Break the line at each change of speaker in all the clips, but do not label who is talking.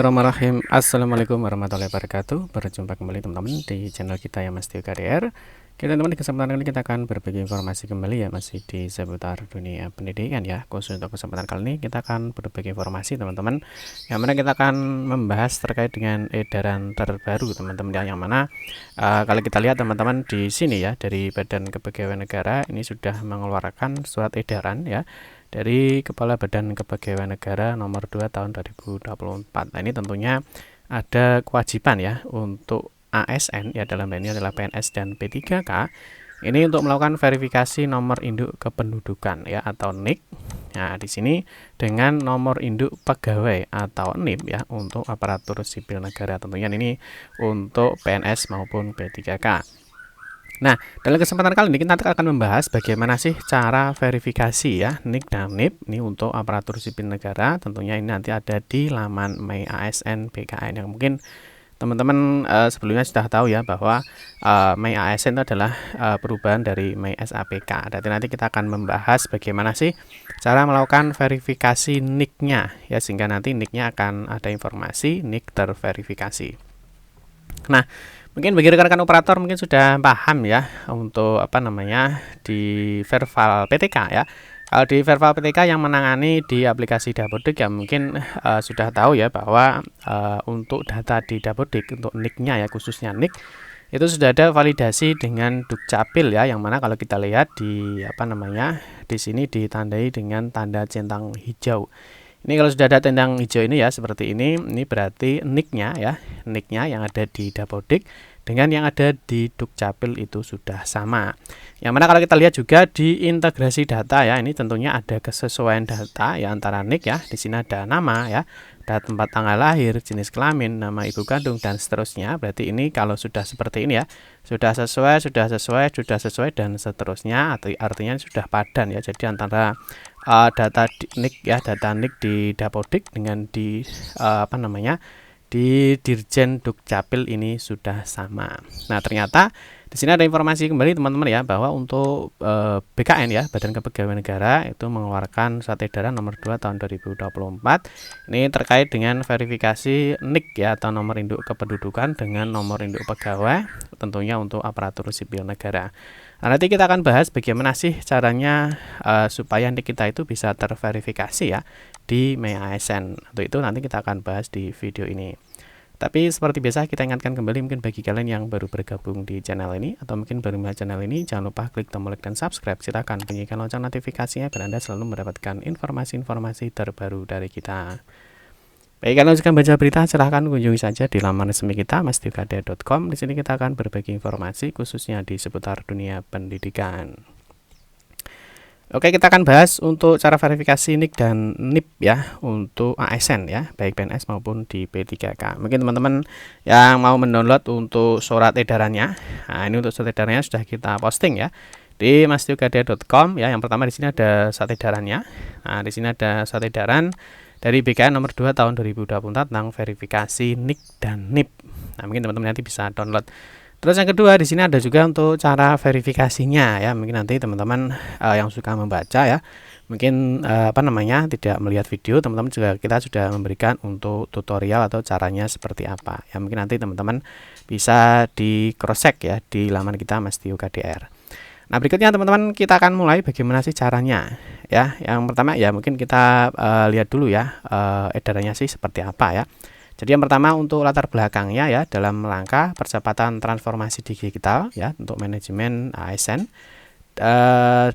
Bismillahirrahmanirrahim. Assalamualaikum warahmatullahi wabarakatuh. Berjumpa kembali teman-teman di channel kita yang Mas Tio KDR. Kita teman-teman di kesempatan kali ini kita akan berbagi informasi kembali ya, masih di seputar dunia pendidikan ya. Khusus untuk kesempatan kali ini kita akan berbagi informasi teman-teman, yang mana kita akan membahas terkait dengan edaran terbaru teman-teman ya, yang mana kalau kita lihat teman-teman di sini ya, dari Badan Kepegawaian Negara ini sudah mengeluarkan surat edaran ya dari Kepala Badan Kepegawaian Negara nomor 2 tahun 2024. Nah, ini tentunya ada kewajiban ya untuk ASN ya, dalam hal ini adalah PNS dan P3K, ini untuk melakukan verifikasi nomor induk kependudukan ya atau NIK. Nah, di sini dengan nomor induk pegawai atau NIP ya untuk aparatur sipil negara, tentunya ini untuk PNS maupun P3K. Nah, dalam kesempatan kali ini kita akan membahas bagaimana sih cara verifikasi ya NIK dan NIP ini untuk aparatur sipil negara. Tentunya ini nanti ada di laman My ASN BKN, yang mungkin teman-teman sebelumnya sudah tahu ya bahwa My ASN itu adalah perubahan dari My SAPK. Dan nanti kita akan membahas bagaimana sih cara melakukan verifikasi NIK-nya ya, sehingga nanti NIK-nya akan ada informasi NIK terverifikasi. Nah, mungkin bagi rekan-rekan operator mungkin sudah paham ya untuk di Verval PTK ya. Kalau di Verval PTK yang menangani di aplikasi Dapodik ya, mungkin sudah tahu ya bahwa untuk data di Dapodik untuk NIK-nya ya, khususnya NIK itu sudah ada validasi dengan Dukcapil ya, yang mana kalau kita lihat di di sini ditandai dengan tanda centang hijau. Ini kalau sudah ada tendang hijau ini ya, seperti ini berarti NIK-nya ya, NIK-nya yang ada di Dapodik dengan yang ada di Dukcapil itu sudah sama. Yang mana kalau kita lihat juga di integrasi data ya, ini tentunya ada kesesuaian data ya antara NIK ya. Di sini ada nama ya, ada tempat tanggal lahir, jenis kelamin, nama ibu kandung dan seterusnya. Berarti ini kalau sudah seperti ini ya, sudah sesuai dan seterusnya, artinya sudah padan ya. Jadi antara data NIK ya, data NIK di Dapodik dengan di di Dirjen Dukcapil ini sudah sama. Nah, ternyata di sini ada informasi kembali teman-teman ya, bahwa untuk BKN ya, Badan Kepegawaian Negara itu mengeluarkan surat edaran nomor 2 tahun 2024. Ini terkait dengan verifikasi NIK ya atau nomor induk kependudukan dengan nomor induk pegawai, tentunya untuk aparatur sipil negara. Nah, nanti kita akan bahas bagaimana sih caranya supaya NIK kita itu bisa terverifikasi ya di My ASN. Untuk itu nanti kita akan bahas di video ini. Tapi seperti biasa kita ingatkan kembali, mungkin bagi kalian yang baru bergabung di channel ini atau mungkin baru melihat channel ini, jangan lupa klik tombol like dan subscribe. Silakan bunyikan lonceng notifikasinya biar Anda selalu mendapatkan informasi-informasi terbaru dari kita. Baik, kalau suka baca berita, silahkan kunjungi saja di laman resmi kita mastiokade.com. Di sini kita akan berbagi informasi khususnya di seputar dunia pendidikan. Oke, kita akan bahas untuk cara verifikasi NIK dan NIP ya untuk ASN ya, baik PNS maupun di P3K. Mungkin teman-teman yang mau mendownload untuk surat edarannya, nah ini untuk surat edarannya sudah kita posting ya di mastiokade.com ya. Yang pertama di sini ada surat edarannya. Nah, di sini ada surat edaran dari BKN nomor 2 tahun 2024 tentang verifikasi NIK dan NIP. Nah, mungkin teman-teman nanti bisa download. Terus yang kedua di sini ada juga untuk cara verifikasinya ya. Mungkin nanti teman-teman yang suka membaca ya, mungkin tidak melihat video, teman-teman juga kita sudah memberikan untuk tutorial atau caranya seperti apa. Ya, mungkin nanti teman-teman bisa di cross check ya di laman kita Mas Tio KDR. Nah, berikutnya teman-teman kita akan mulai bagaimana sih caranya ya. Yang pertama ya mungkin kita lihat dulu ya edarannya sih seperti apa ya. Jadi yang pertama untuk latar belakangnya ya, dalam rangka percepatan transformasi digital ya untuk manajemen ASN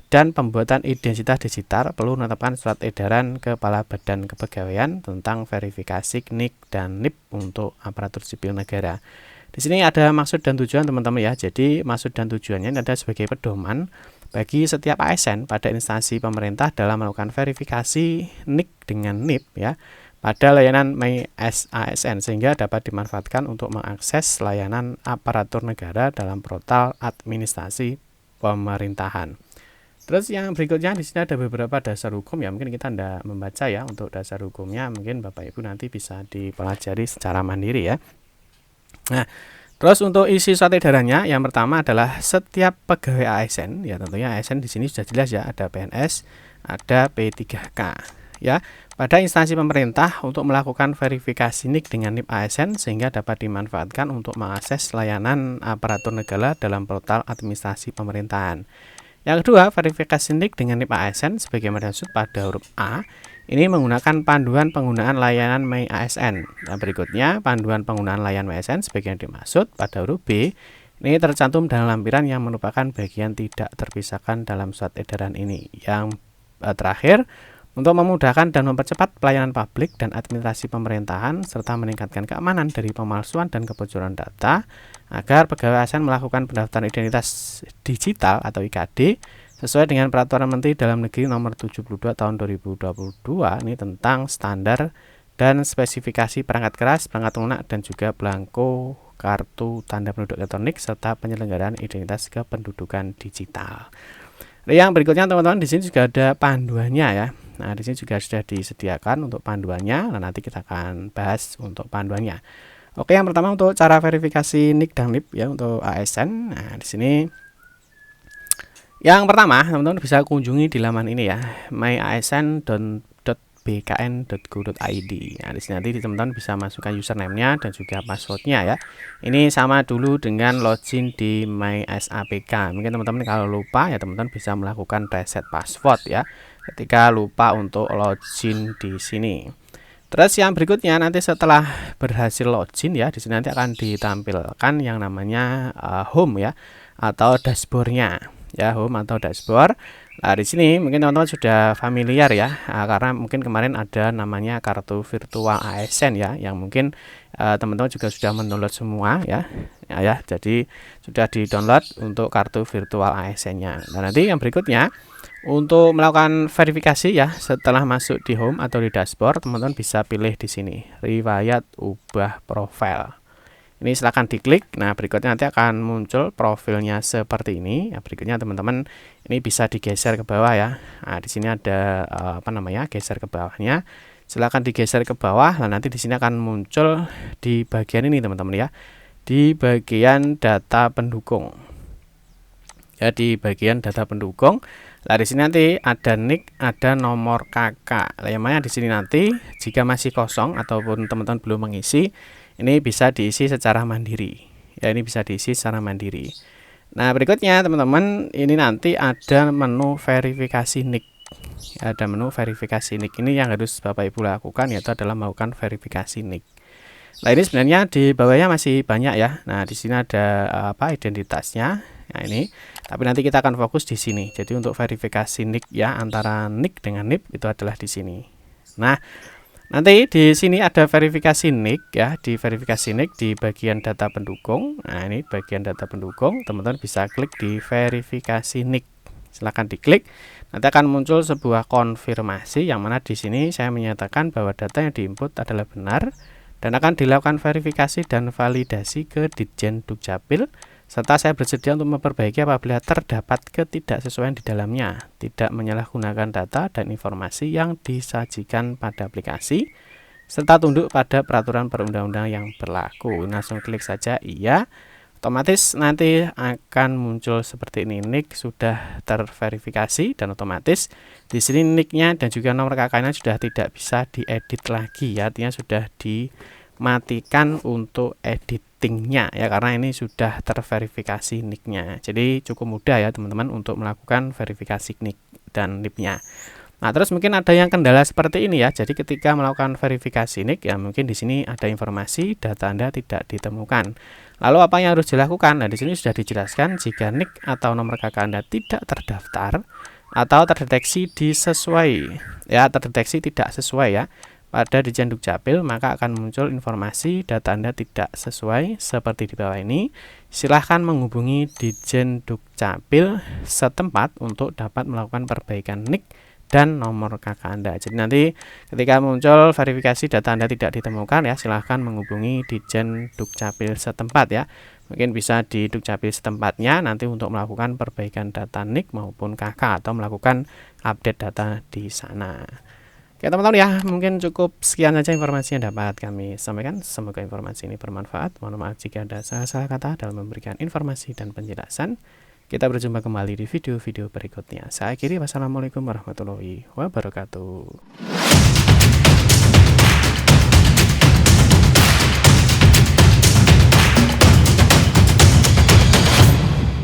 dan pembuatan identitas digital perlu menetapkan surat edaran Kepala Badan Kepegawaian tentang verifikasi NIK dan NIP untuk aparatur sipil negara. Di sini ada maksud dan tujuan teman-teman ya. Jadi maksud dan tujuannya ada sebagai pedoman bagi setiap ASN pada instansi pemerintah dalam melakukan verifikasi NIK dengan NIP ya pada layanan My ASN, sehingga dapat dimanfaatkan untuk mengakses layanan aparatur negara dalam portal administrasi pemerintahan. Terus yang berikutnya di sini ada beberapa dasar hukum ya, mungkin kita tidak membaca ya untuk dasar hukumnya, mungkin Bapak Ibu nanti bisa dipelajari secara mandiri ya. Nah, terus untuk isi surat edarannya yang pertama adalah setiap pegawai ASN ya, tentunya ASN di sini sudah jelas ya, ada PNS, ada P3K. ya pada instansi pemerintah untuk melakukan verifikasi NIK dengan NIP ASN sehingga dapat dimanfaatkan untuk mengakses layanan aparatur negara dalam portal administrasi pemerintahan. Yang kedua, verifikasi NIK dengan NIP ASN sebagaimana dimaksud pada huruf A ini menggunakan panduan penggunaan layanan My ASN. Nah, berikutnya panduan penggunaan layanan My ASN sebagaimana dimaksud pada huruf B ini tercantum dalam lampiran yang merupakan bagian tidak terpisahkan dalam surat edaran ini. Yang terakhir, untuk memudahkan dan mempercepat pelayanan publik dan administrasi pemerintahan serta meningkatkan keamanan dari pemalsuan dan kebocoran data agar pegawai ASN melakukan pendaftaran identitas digital atau IKD sesuai dengan Peraturan Menteri Dalam Negeri Nomor 72 Tahun 2022 ini tentang standar dan spesifikasi perangkat keras, perangkat lunak dan juga belangko kartu tanda penduduk elektronik serta penyelenggaraan identitas kependudukan digital. Yang berikutnya teman-teman, di sini juga ada panduannya ya. Nah, di sini juga sudah disediakan untuk panduannya. Nah, nanti kita akan bahas untuk panduannya. Oke, yang pertama untuk cara verifikasi NIK dan NIP ya untuk ASN. Nah, di sini yang pertama teman-teman bisa kunjungi di laman ini ya, myasn.bkn.go.id. Nah, di sini nanti teman-teman bisa masukkan username-nya dan juga password-nya ya. Ini sama dulu dengan login di MySAPK. Mungkin teman-teman kalau lupa ya teman-teman bisa melakukan reset password ya ketika lupa untuk login di sini. Terus yang berikutnya nanti setelah berhasil login ya, di sini nanti akan ditampilkan yang namanya home ya atau dashboard-nya. Ya, home atau dashboard. Nah, di sini mungkin teman-teman sudah familiar ya, karena mungkin kemarin ada namanya kartu virtual ASN ya, yang mungkin teman-teman juga sudah mendownload semua ya. Ya, jadi sudah di-download untuk kartu virtual ASN-nya. Nah, nanti yang berikutnya untuk melakukan verifikasi ya, setelah masuk di home atau di dashboard, teman-teman bisa pilih di sini, riwayat ubah profil. Ini silahkan diklik. Nah, berikutnya nanti akan muncul profilnya seperti ini. Ya, berikutnya teman-teman ini bisa digeser ke bawah ya. Nah, di sini ada geser ke bawahnya. Silahkan digeser ke bawah. Nah, nanti di sini akan muncul di bagian ini teman-teman ya. Di bagian data pendukung. Ya, di bagian data pendukung. Nah, di sini nanti ada NIK, ada nomor KK. Nah, yang mana di sini nanti jika masih kosong ataupun teman-teman belum mengisi, ini bisa diisi secara mandiri. Ya, ini bisa diisi secara mandiri. Nah, berikutnya teman-teman, ini nanti ada menu verifikasi NIK. Ada menu verifikasi NIK. Ini yang harus Bapak Ibu lakukan yaitu adalah melakukan verifikasi NIK. Nah, ini sebenarnya di bawahnya masih banyak ya. Nah, di sini ada identitasnya. Nah, ini. Tapi nanti kita akan fokus di sini. Jadi untuk verifikasi NIK ya antara NIK dengan NIP itu adalah di sini. Nah, nanti di sini ada verifikasi NIK ya, di verifikasi NIK di bagian data pendukung. Nah, ini bagian data pendukung, teman-teman bisa klik di verifikasi NIK. Silahkan diklik. Nanti akan muncul sebuah konfirmasi yang mana di sini saya menyatakan bahwa data yang diinput adalah benar dan akan dilakukan verifikasi dan validasi ke Ditjen Dukcapil. Serta saya bersedia untuk memperbaiki apabila terdapat ketidaksesuaian di dalamnya, tidak menyalahgunakan data dan informasi yang disajikan pada aplikasi, serta tunduk pada peraturan perundang-undangan yang berlaku. Langsung klik saja iya, otomatis nanti akan muncul seperti ini, NIK sudah terverifikasi dan otomatis di sini NIK-nya dan juga nomor KK-nya sudah tidak bisa diedit lagi ya, artinya sudah dimatikan untuk editingnya ya, karena ini sudah terverifikasi NIK-nya. Jadi cukup mudah ya teman-teman untuk melakukan verifikasi NIK dan NIP-nya. Nah, terus mungkin ada yang kendala seperti ini ya. Jadi ketika melakukan verifikasi NIK ya mungkin di sini ada informasi data Anda tidak ditemukan. Lalu apa yang harus dilakukan? Nah, di sini sudah dijelaskan jika NIK atau nomor KK Anda tidak terdaftar atau terdeteksi terdeteksi tidak sesuai ya pada Ditjen Dukcapil, maka akan muncul informasi data Anda tidak sesuai seperti di bawah ini. Silahkan menghubungi Ditjen Dukcapil setempat untuk dapat melakukan perbaikan NIK dan nomor KK Anda. Jadi nanti ketika muncul verifikasi data Anda tidak ditemukan ya, silahkan menghubungi Ditjen Dukcapil setempat ya. Mungkin bisa di Dukcapil setempatnya nanti untuk melakukan perbaikan data NIK maupun KK atau melakukan update data di sana. Oke teman-teman ya, mungkin cukup sekian saja informasi yang dapat kami sampaikan. Semoga informasi ini bermanfaat. Mohon maaf jika ada salah-salah kata dalam memberikan informasi dan penjelasan. Kita berjumpa kembali di video-video berikutnya. Saya akhiri, wassalamualaikum warahmatullahi wabarakatuh.